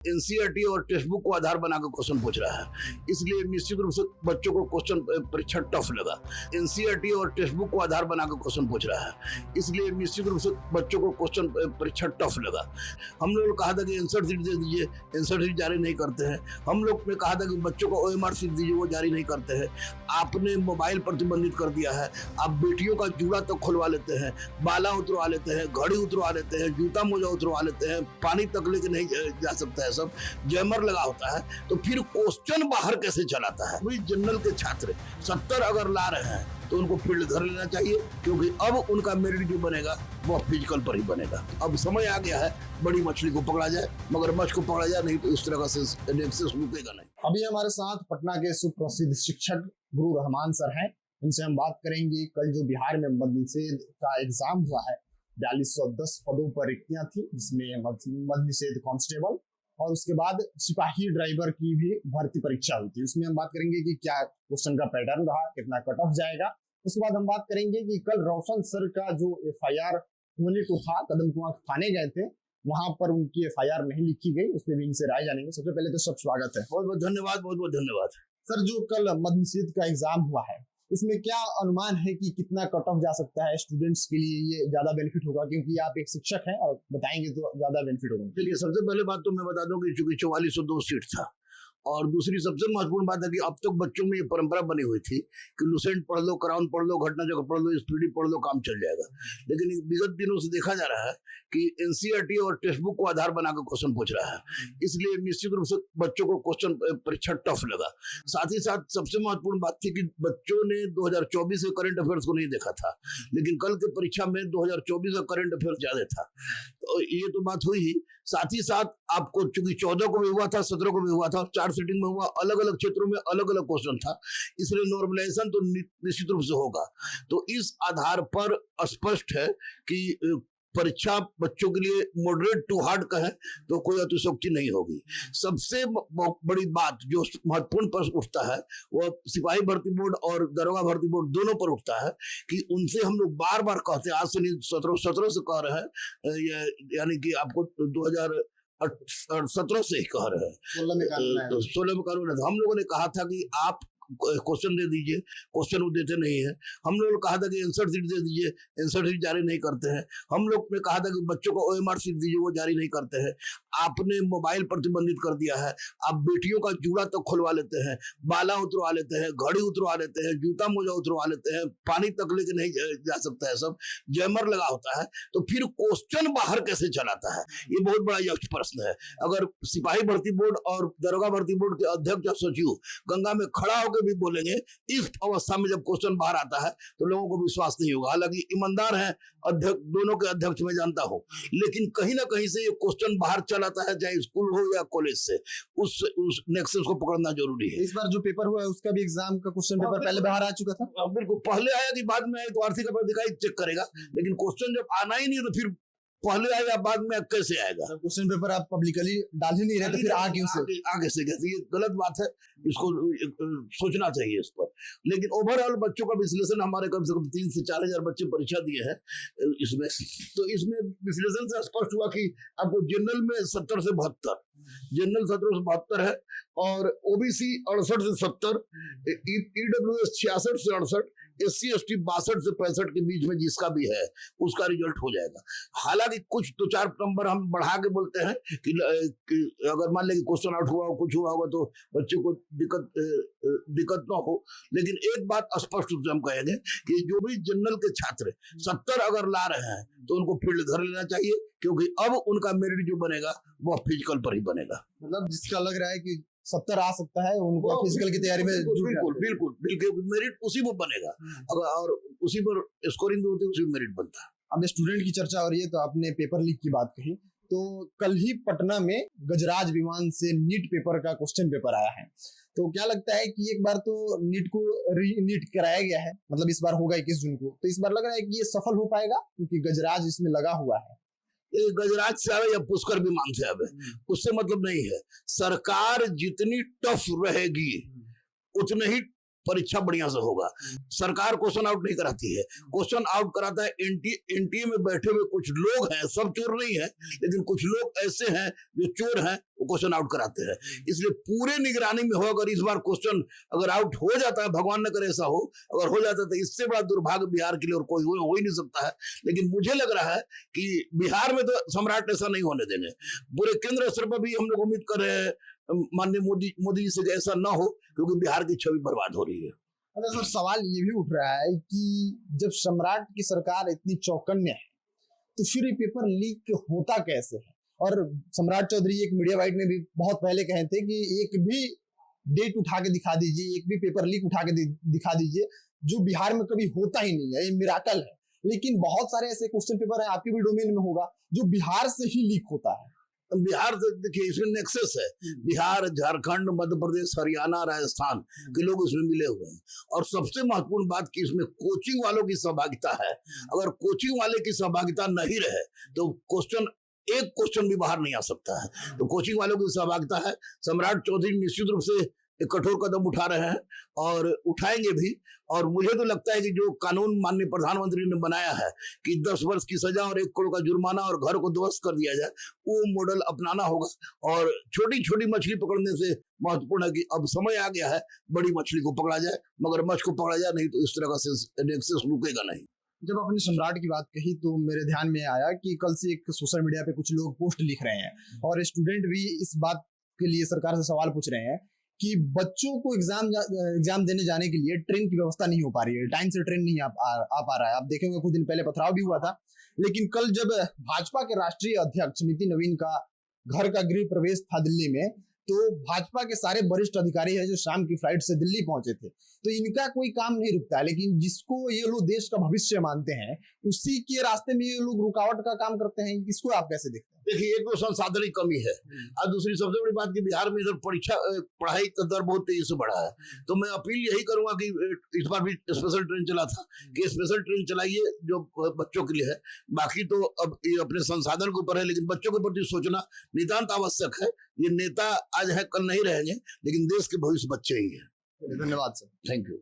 NCERT और text book को आधार बनाकर क्वेश्चन पूछ रहा है, इसलिए निश्चित रूप से बच्चों को क्वेश्चन परीक्षा टफ लगा। एनसीईआरटी और टेक्स्ट बुक को आधार बनाकर क्वेश्चन पूछ रहा है, इसलिए निश्चित रूप से बच्चों को क्वेश्चन परीक्षा टफ लगा। हम लोगों ने कहा था कि आंसर शीट दे दीजिए, आंसर शीट जारी नहीं करते हैं। हम लोग ने कहा था कि बच्चों को ओएमआर शीट दीजिए, वो जारी नहीं करते हैं। आपने मोबाइल प्रतिबंधित कर दिया है। आप बेटियों का जूड़ा तक खुलवा लेते हैं, बाला उतरवा लेते हैं, घड़ी उतरवा लेते हैं, जूता मोजा उतरवा लेते हैं, पानी तक लेके नहीं जा सकता है, सब जैमर लगा होता है। तो फिर क्वेश्चन बाहर कैसे चलाता है? वही जनरल के छात्र 70 अगर ला रहे हैं तो उनको फील्ड धर लेना चाहिए, क्योंकि अब उनका मेरिट जो बनेगा वो फिजिकल पर ही बनेगा। अब समय आ गया है बड़ी मछली को पकड़ा जाए, मगर मछ को पकड़ा जाए, नहीं तो इस तरह का सेंस रुकेगा नहीं। अभी हमारे साथ पटना के सुप्रसिद्ध शिक्षक गुरु रहमान सर हैं। इनसे हम बात करेंगे कल जो बिहार में मद्य निषेध का एग्जाम हुआ है, 4210 पदों पर रिक्तियां थी, जिसमें मद्य निषेध कांस्टेबल और उसके बाद सिपाही ड्राइवर की भी भर्ती परीक्षा हुई थी। उसमें हम बात करेंगे कि क्या क्वेश्चन का पैटर्न रहा, कितना कट ऑफ जाएगा। उसके बाद हम बात करेंगे कि कल रोशन सर का जो एफआईआर होने को था, कदम कुआं थाने गए थे, वहां पर उनकी एफआईआर नहीं लिखी गई, उस पर भी इनसे राय जानेंगे। सबसे पहले तो सब स्वागत है। बहुत बहुत धन्यवाद, बहुत बहुत धन्यवाद। सर, जो कल मद्य निषेध का एग्जाम हुआ है, इसमें क्या अनुमान है कि कितना कट ऑफ जा सकता है? स्टूडेंट्स के लिए ये ज्यादा बेनिफिट होगा, क्योंकि आप एक शिक्षक हैं और बताएंगे तो ज्यादा बेनिफिट होगा। चलिए, सबसे पहले बात तो मैं बता दूं कि चूंकि 4402 सीट था, और दूसरी सबसे महत्वपूर्ण बात है कि अब तक बच्चों में ये परंपरा बनी हुई थी कि लुसेंट पढ़ लो, क्राउन पढ़ लो, घटना जगह पढ़ लो, स्पीडी पढ़ लो, काम चल जाएगा। लेकिन विगत दिनों से देखा जा रहा है कि एनसीईआरटी और टेक्स्ट बुक को आधार बनाकर क्वेश्चन पूछ रहा है, इसलिए निश्चित रूप से बच्चों को क्वेश्चन परीक्षा टफ लगा। साथ ही साथ सबसे महत्वपूर्ण बात थी कि बच्चों ने 2024 के करंट अफेयर्स को नहीं देखा था, लेकिन कल के परीक्षा में 2024 का करंट अफेयर्स ज्यादा था। तो ये तो बात हुई ही। साथ ही साथ आपको चूंकि 14 को भी हुआ था, 17 को भी हुआ था, 4 सीटिंग में हुआ, अलग अलग क्षेत्रों में अलग अलग क्वेश्चन था, इसलिए नॉर्मलाइजेशन तो निश्चित रूप से होगा। तो इस आधार पर स्पष्ट है कि परीक्षा बच्चों के लिए मॉडरेट टू हार्ड का है, तो कोई अतिशयोक्ति नहीं होगी। सबसे बड़ी बात जो महत्वपूर्ण प्रश्न उठता है वो सिपाही भर्ती बोर्ड और दरोगा भर्ती बोर्ड दोनों पर उठता है कि उनसे हम लोग बार बार कहते हैं, आज से नहीं 17 से कह रहे हैं, यानी कि आपको 2017 से ही कह रहे हैं, 16 में कानून है। हम लोगों ने कहा था कि आप क्वेश्चन दे दीजिए, क्वेश्चन वो देते नहीं है। हम लोगों ने कहा था कि आंसर शीट दे दीजिए, आंसर शीट जारी नहीं करते हैं। हम लोग ने कहा था कि बच्चों को ओएमआर शीट दीजिए, वो जारी नहीं करते हैं। आपने मोबाइल प्रतिबंधित कर दिया है। आप बेटियों का जूड़ा तक खुलवा लेते हैं, बाला उतरवा लेते हैं, घड़ी उतरवा लेते हैं, जूता मोजा उतरवा लेते हैं, पानी तक लेके नहीं जा सकता है, सब जैमर लगा होता है। तो फिर क्वेश्चन बाहर कैसे चलाता है? ये बहुत बड़ा यक्ष प्रश्न है। अगर सिपाही भर्ती बोर्ड और दरोगा भर्ती बोर्ड के अध्यक्ष या सचिव गंगा में खड़ा होकर भी बोलेंगे, इस अवस्था में जब क्वेश्चन बाहर आता है तो लोगों को विश्वास नहीं होगा। हालांकि ईमानदार है अध्यक्ष, दोनों के अध्यक्ष मैं जानता हूं, लेकिन कहीं ना कहीं से ये क्वेश्चन बाहर चलाता है, चाहे स्कूल हो या कॉलेज से, उस नेक्सस को पकड़ना जरूरी है। इस बार जो पेपर हुआ है उसका भी एग्जाम का क्वेश्चन पेपर पहले बाहर आ चुका था। बिल्कुल, पहले आया कि बाद में आया तो आर्थिक अपराधिकारी चेक करेगा, लेकिन क्वेश्चन जब आना ही नहीं है तो फिर पहले आएगा बाद में कैसे आएगा? क्वेश्चन पेपर आप पब्लिकली डाल ही नहीं रहे तो फिर आगे से कैसे? ये गलत बात है, इसको सोचना चाहिए इस पर। लेकिन ओवरऑल बच्चों का विश्लेषण हमारे कम से कम 3 से 4 हजार बच्चे परीक्षा दिए हैं इसमें। तो इसमें विश्लेषण से स्पष्ट हुआ कि आपको जनरल में 70 से 72, जनरल 17 से 72 है, और ओबीसी 68 से 70, ईडब्ल्यूएस 66 से 68, SC ST 62 से 65 के बीच में जिसका भी है उसका रिजल्ट हो जाएगा। हालांकि कुछ 2-4 नंबर हम बढ़ा के बोलते हैं कि अगर मान ले कि क्वेश्चन आउट हुआ हो, कुछ हुआ होगा तो बच्चे को दिक्कत ना हो। लेकिन एक बात स्पष्ट रूप से हम कहेंगे कि जो भी जनरल के छात्र 70 अगर ला रहे हैं तो उनको फील्ड धर लेना चाहिए, क्योंकि अब उनका मेरिट जो बनेगा वो फिजिकल पर ही बनेगा। मतलब जिसका लग रहा है कि 70 आ सकता है, उनको फिजिकल की तैयारी में बिल्कुल मेरिट उसी में बनेगा, और उसी पर स्कोरिंग होती है, उसी में मेरिट बनता है। अब स्टूडेंट की चर्चा हो रही है तो आपने पेपर लीक की बात कही, तो कल ही पटना में गजराज विमान से नीट पेपर का क्वेश्चन पेपर आया है। तो क्या लगता है कि एक बार तो नीट को नीट कराया गया है, मतलब इस बार होगा 21 जून को, तो इस बार लग रहा है कि ये सफल हो पाएगा, क्योंकि गजराज इसमें लगा हुआ है। गजराज से आवे या पुष्कर विमान से आवे, उससे मतलब नहीं है। सरकार जितनी टफ रहेगी उतने ही परीक्षा बढ़िया से होगा। सरकार क्वेश्चन आउट नहीं कराती है, क्वेश्चन आउट कराता है एनटीए में बैठे हुए कुछ लोग हैं, सब चोर नहीं है, लेकिन कुछ लोग ऐसे हैं जो चोर हैं, वो क्वेश्चन आउट कराते हैं। इसलिए पूरे निगरानी में हो, अगर इस बार क्वेश्चन अगर आउट हो जाता है, भगवान न करे ऐसा हो, अगर हो जाता है तो इससे बड़ा दुर्भाग्य बिहार के लिए और कोई हो ही नहीं सकता है। लेकिन मुझे लग रहा है कि बिहार में तो सम्राट ऐसा नहीं होने देंगे। पूरे केंद्र स्तर पर भी हम लोग उम्मीद कर रहे हैं माननीय मोदी जी से ऐसा ना हो, क्योंकि बिहार की छवि बर्बाद हो रही है। अच्छा सर, सवाल ये भी उठ रहा है कि जब सम्राट की सरकार इतनी चौकन्ने है तो फिर ये पेपर लीक होता कैसे है? और सम्राट चौधरी एक मीडिया वाइट में भी बहुत पहले कहे थे कि एक भी डेट उठा के दिखा दीजिए, एक भी पेपर लीक उठा के दिखा दीजिए जो बिहार में कभी होता ही नहीं है, ये मिराकल है। लेकिन बहुत सारे ऐसे क्वेश्चन पेपर है, आपके भी डोमेन में होगा, जो बिहार से ही लीक होता है। बिहार से देखिए, इसमें नेक्सस है, बिहार, झारखंड, मध्य प्रदेश, हरियाणा, राजस्थान के लोग इसमें मिले हुए हैं। और सबसे महत्वपूर्ण बात कि इसमें कोचिंग वालों की सहभागिता है। अगर कोचिंग वाले की सहभागिता नहीं रहे तो एक क्वेश्चन भी बाहर नहीं आ सकता है। तो कोचिंग वालों की सहभागिता है। सम्राट चौधरी निश्चित रूप से एक कठोर कदम उठा रहे हैं और उठाएंगे भी। और मुझे तो लगता है कि जो कानून माननीय प्रधानमंत्री ने बनाया है कि 10 वर्ष की सजा और 1 करोड़ का जुर्माना और घर को ध्वस्त कर दिया जाए, वो मॉडल अपनाना होगा। और छोटी छोटी मछली पकड़ने से महत्वपूर्ण है कि अब समय आ गया है बड़ी मछली को पकड़ा जाए, मगरमच्छ को पकड़ा जाए, नहीं तो इस तरह का नेक्सस रुकेगा नहीं। जब आपने सम्राट की बात कही तो मेरे ध्यान में आया कि कल से एक सोशल मीडिया पे कुछ लोग पोस्ट लिख रहे हैं और स्टूडेंट भी इस बात के लिए सरकार से सवाल पूछ रहे हैं कि बच्चों को एग्जाम देने जाने के लिए ट्रेन की व्यवस्था नहीं हो पा रही है, टाइम से ट्रेन नहीं आ पा रहा है। आप देखेंगे कुछ दिन पहले पथराव भी हुआ था। लेकिन कल जब भाजपा के राष्ट्रीय अध्यक्ष नितिन नवीन का घर का गृह प्रवेश था दिल्ली में, तो भाजपा के सारे वरिष्ठ अधिकारी हैं जो शाम की फ्लाइट से दिल्ली पहुंचे थे। तो इनका कोई काम नहीं रुकता है, लेकिन जिसको ये लोग देश का भविष्य मानते हैं उसी के रास्ते में ये लोग रुकावट का काम करते हैं। इसको आप कैसे देखते हैं? देखिए, एक तो संसाधन की कमी है और दूसरी सबसे बड़ी बात कि बिहार में इधर पढ़ाई का दर बहुत तेजी से बढ़ा है। तो मैं अपील यही करूंगा कि इस बार भी स्पेशल ट्रेन चला था कि स्पेशल ट्रेन चलाइए जो बच्चों के लिए है। बाकी तो अब ये अपने संसाधन के ऊपर है, लेकिन बच्चों के प्रति सोचना नितांत आवश्यक है। ये नेता आज है कल नहीं रहेंगे, लेकिन देश के भविष्य बच्चे ही है। धन्यवाद सर। Thank you.